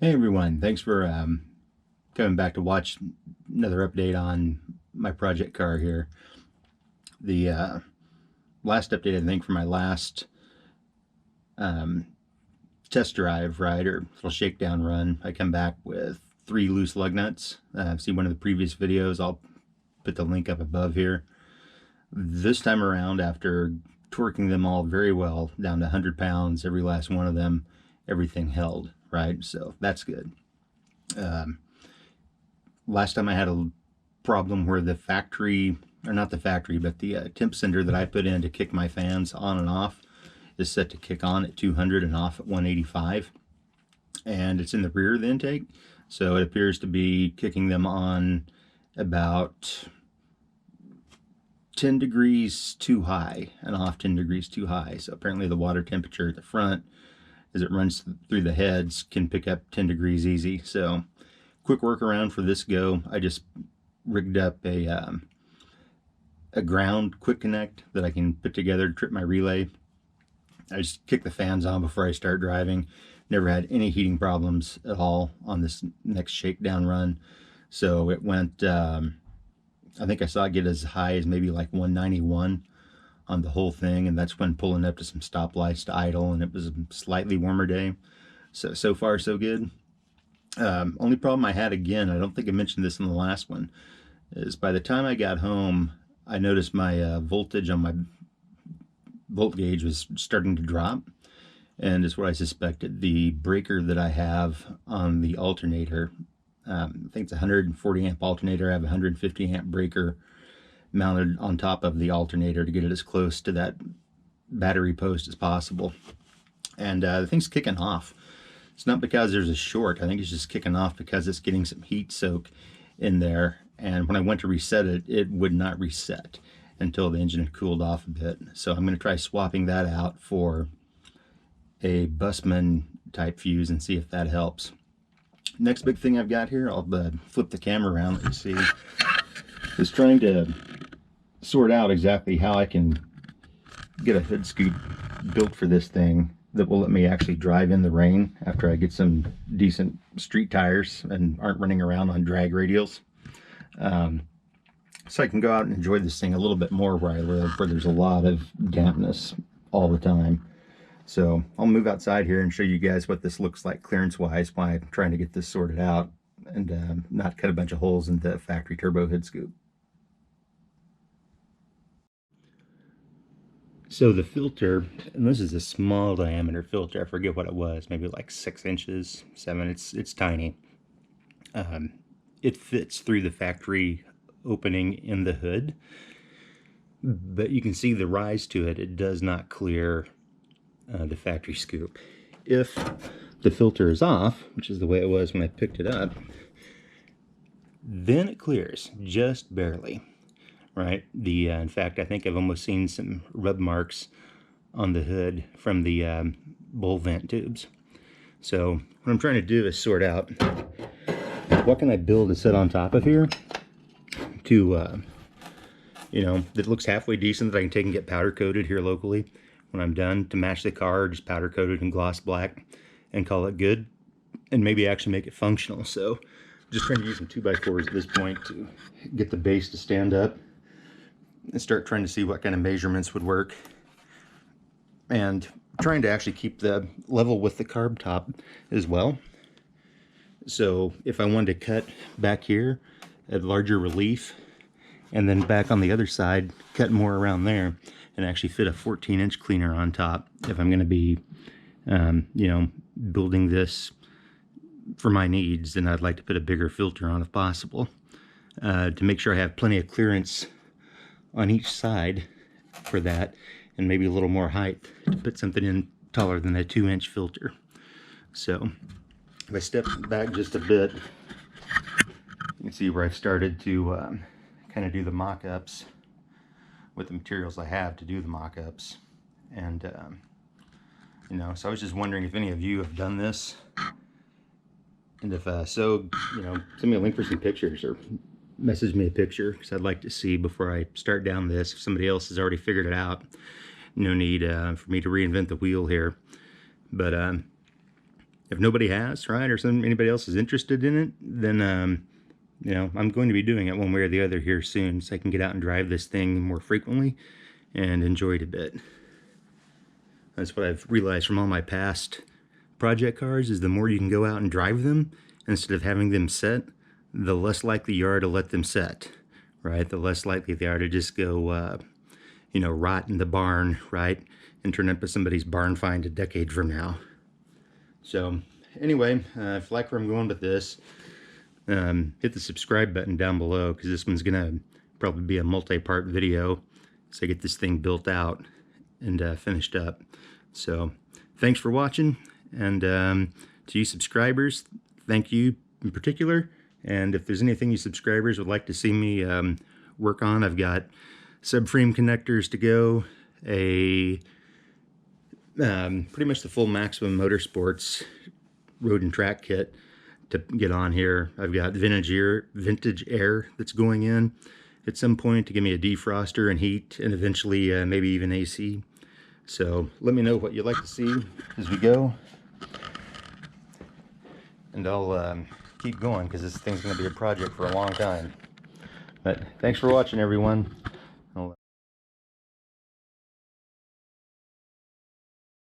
Hey everyone, thanks for coming back to watch another update on my project car here. The last update, I think, for my last um, test drive, right, or little shakedown run, I come back with 3 loose lug nuts. See one of the previous videos, I'll put the link up above here. This time around, after torquing them all very well, down to 100 pounds, every last one of them, everything held, right? So that's good. Last time I had a problem where the factory, or not the factory, but the temp sender that I put in to kick my fans on and off is set to kick on at 200 and off at 185. And it's in the rear of the intake, so it appears to be kicking them on about 10 degrees too high and off 10 degrees too high. So apparently the water temperature at the front, as it runs through the heads, can pick up 10 degrees easy. So quick workaround for this go, I just rigged up a ground quick connect that I can put together to trip my relay. I just kick the fans on before I start driving. Never had any heating problems at all on this next shakedown run. So it went, I think I saw it get as high as maybe like 191 on the whole thing, and that's when pulling up to some stoplights to idle, and it was a slightly warmer day. So far so good. Only problem I had, again, I don't think I mentioned this in the last one, is by the time I got home, I noticed my voltage on my volt gauge was starting to drop, and it's what I suspected. The breaker that I have on the alternator, I think it's a 140 amp alternator. I have a 150 amp breaker mounted on top of the alternator to get it as close to that battery post as possible. And the thing's kicking off. It's not because there's a short. I think it's just kicking off because it's getting some heat soak in there. And when I went to reset it, it would not reset until the engine had cooled off a bit. So I'm going to try swapping that out for a Bussmann type fuse and see if that helps. Next big thing I've got here, I'll flip the camera around and see, is trying to sort out exactly how I can get a hood scoop built for this thing that will let me actually drive in the rain after I get some decent street tires and aren't running around on drag radials. So I can go out and enjoy this thing a little bit more where I live, where there's a lot of dampness all the time. So I'll move outside here and show you guys what this looks like clearance wise while I'm trying to get this sorted out and not cut a bunch of holes in the factory turbo hood scoop. So the filter, and this is a small diameter filter, I forget what it was, maybe like 6 inches, 7, it's tiny. It fits through the factory opening in the hood, but you can see the rise to it. It does not clear the factory scoop. If the filter is off, which is the way it was when I picked it up, then it clears, just barely. Right? In fact, I think I've almost seen some rub marks on the hood from the bowl vent tubes. So what I'm trying to do is sort out what can I build to sit on top of here to, you know, that looks halfway decent, that I can take and get powder coated here locally when I'm done to match the car, just powder coated in gloss black and call it good, and maybe actually make it functional. So just trying to use some 2x4s at this point to get the base to stand up and start trying to see what kind of measurements would work, and trying to actually keep the level with the carb top as well. So if I wanted to cut back here at larger relief and then back on the other side cut more around there and actually fit a 14-inch cleaner on top, if I'm going to be you know, building this for my needs, then I'd like to put a bigger filter on if possible, to make sure I have plenty of clearance on each side for that, and maybe a little more height to put something in taller than a 2-inch filter. So if I step back just a bit, you can see where I've started to kind of do the mock-ups with the materials I have to do the mock-ups. And you know, so I was just wondering if any of you have done this, and if so, you know, send me a link for some pictures or message me a picture, because I'd like to see before I start down this. If somebody else has already figured it out, no need for me to reinvent the wheel here. But if nobody has, right, or anybody else is interested in it, then you know, I'm going to be doing it one way or the other here soon, so I can get out and drive this thing more frequently and enjoy it a bit. That's what I've realized from all my past project cars, is the more you can go out and drive them instead of having them set, the less likely you are to let them set, right? The less likely they are to just go, you know, rot in the barn, right? And turn up as somebody's barn find a decade from now. So anyway, if you like where I'm going with this, hit the subscribe button down below, because this one's gonna probably be a multi-part video, so I get this thing built out and finished up. So thanks for watching, and to you subscribers, thank you in particular. And if there's anything you subscribers would like to see me work on, I've got subframe connectors to go, pretty much the full Maximum Motorsports road and track kit to get on here. I've got vintage air that's going in at some point to give me a defroster and heat, and eventually maybe even AC. So let me know what you'd like to see as we go, and I'll keep going, because this thing's going to be a project for a long time. But thanks for watching, everyone.